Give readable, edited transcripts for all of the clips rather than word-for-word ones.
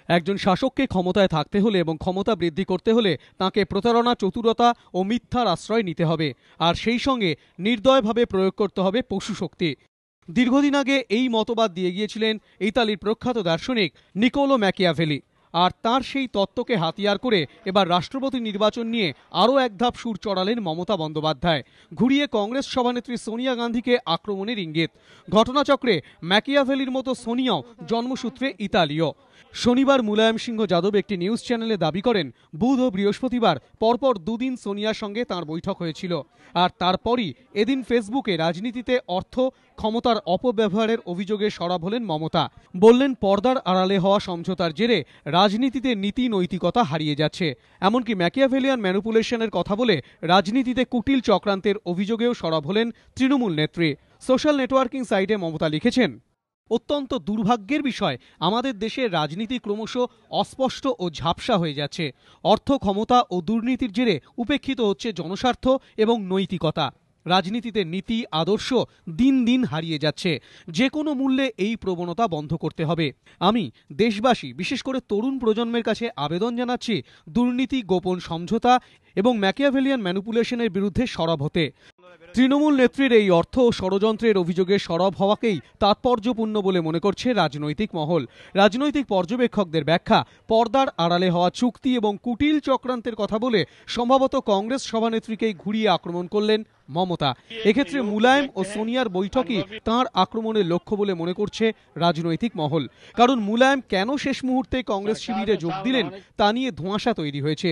একজন শাসককে ক্ষমতায় থাকতে হলে এবং ক্ষমতা বৃদ্ধি করতে হলে তাকে প্রতারণা, চতুরতা ও মিথ্যার আশ্রয় নিতে হবে, আর সেই সঙ্গে নির্দয়ভাবে প্রয়োগ করতে হবে পশুশক্তি। দীর্ঘদিন আগে এই মতবাদ দিয়ে গিয়েছিলেন ইতালির প্রখ্যাত দার্শনিক নিকোলো ম্যাকিয়াভেলি, আর তার সেই তত্ত্বকে হাতিয়ার করে এবার রাষ্ট্রপতি নির্বাচন নিয়ে আরও এক ধাপ সুর চড়ালেন মমতা বন্দ্যোপাধ্যায়। ঘুরিয়ে কংগ্রেস সভানেত্রী সোনিয়া গান্ধীকে আক্রমণের ইঙ্গিত। ঘটনাচক্রে ম্যাকিয়াভেলির মতো সোনিয়াও জন্মসূত্রে ইতালীয়। শনিবার মুলায়ম সিংহ যাদব একটি নিউজ চ্যানেলে দাবি করেন, বুধ ও বৃহস্পতিবার পরপর দুদিন সোনিয়ার সঙ্গে তাঁর বৈঠক হয়েছিল, আর তারপরই এদিন ফেসবুকে রাজনীতিতে অর্থ, ক্ষমতার অপব্যবহারের অভিযোগে সরব হলেন মমতা। বললেন, পর্দার আড়ালে হওয়া সমঝোতার জেরে রাজনীতিতে নীতি নৈতিকতা হারিয়ে যাচ্ছে। এমনকি ম্যাকিয়াভেলিয়ান ম্যানিপুলেশনের কথা বলে রাজনীতিতে কুটিল চক্রান্তের অভিযোগেও সরব হলেন তৃণমূল নেত্রী। সোশ্যাল নেটওয়ার্কিং সাইটে মমতা লিখেছেন, অত্যন্ত দুর্ভাগ্যের বিষয়, আমাদের দেশের রাজনীতি ক্রমশ অস্পষ্ট ও ঝাপসা হয়ে যাচ্ছে। অর্থ, ক্ষমতা ও দুর্নীতির জেরে উপেক্ষিত হচ্ছে জনস্বার্থ এবং নৈতিকতা। রাজনীতিতে নীতি, আদর্শ দিন দিন হারিয়ে যাচ্ছে। যে কোনো মূল্যে এই প্রবণতা বন্ধ করতে হবে। আমি দেশবাসী, বিশেষ করে তরুণ প্রজন্মের কাছে আবেদন জানাচ্ছি, দুর্নীতি, গোপন সমঝোতা এবং ম্যাকিয়াভেলিয়ান ম্যানিপুলেশনের বিরুদ্ধে সরব হতে। তৃণমূল নেত্রীর এই অর্থ ও ষড়যন্ত্রের অভিযোগে সরব হওয়াকেই তাৎপর্যপূর্ণ বলে মনে করছে রাজনৈতিক মহল। রাজনৈতিক পর্যবেক্ষকদের ব্যাখ্যা, পর্দার আড়ালে হওয়া চুক্তি এবং কুটিল চক্রান্তের কথা বলে সম্ভবত কংগ্রেস সভানেত্রীকেই ঘুরিয়ে আক্রমণ করলেন মমতা। এক্ষেত্রে মুলায়ম ও সোনিয়ার বৈঠকই তাঁর আক্রমণের লক্ষ্য বলে মনে করছে রাজনৈতিক মহল। কারণ মুলায়ম কেন শেষ মুহূর্তে কংগ্রেস শিবিরে যোগ দিলেন তা নিয়ে ধোঁয়াশা তৈরি হয়েছে।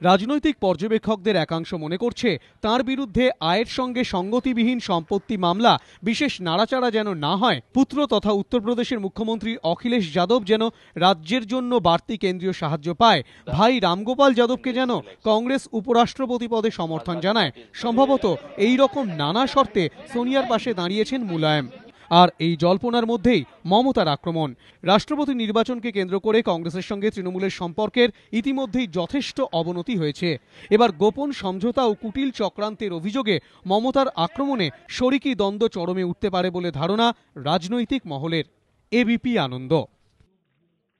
রাজনৈতিক পর্যবেক্ষকদের একাংশ মনে করছে, তার বিরুদ্ধে আয়ের সঙ্গে সঙ্গতিবিহীন সম্পত্তি মামলা বিশেষ নাড়াচাড়া যেন না হয়, পুত্র তথা উত্তরপ্রদেশের মুখ্যমন্ত্রী অখিলেশ যাদব যেন রাজ্যের জন্য বাড়তি কেন্দ্রীয় সাহায্য পায়, ভাই রামগোপাল যাদবকে যেন কংগ্রেস উপরাষ্ট্রপতি পদে সমর্থন জানায়। সম্ভবত এই রকম নানা শর্তে সোনিয়ার পাশে দাঁড়িয়েছেন মুলায়ম। আর এই জল্পনার মধ্যেই মমতার আক্রমণ। রাষ্ট্রপতি নির্বাচনকে কেন্দ্র করে কংগ্রেসের সঙ্গে তৃণমূলের সম্পর্কের ইতিমধ্যেই যথেষ্ট অবনতি হয়েছে। এবার গোপন সমঝোতা ও কুটিল চক্রান্তের অভিযোগে মমতার আক্রমণে শরিকি দ্বন্দ্ব চরমে উঠতে পারে বলে ধারণা রাজনৈতিক মহলের। এবিপি আনন্দ।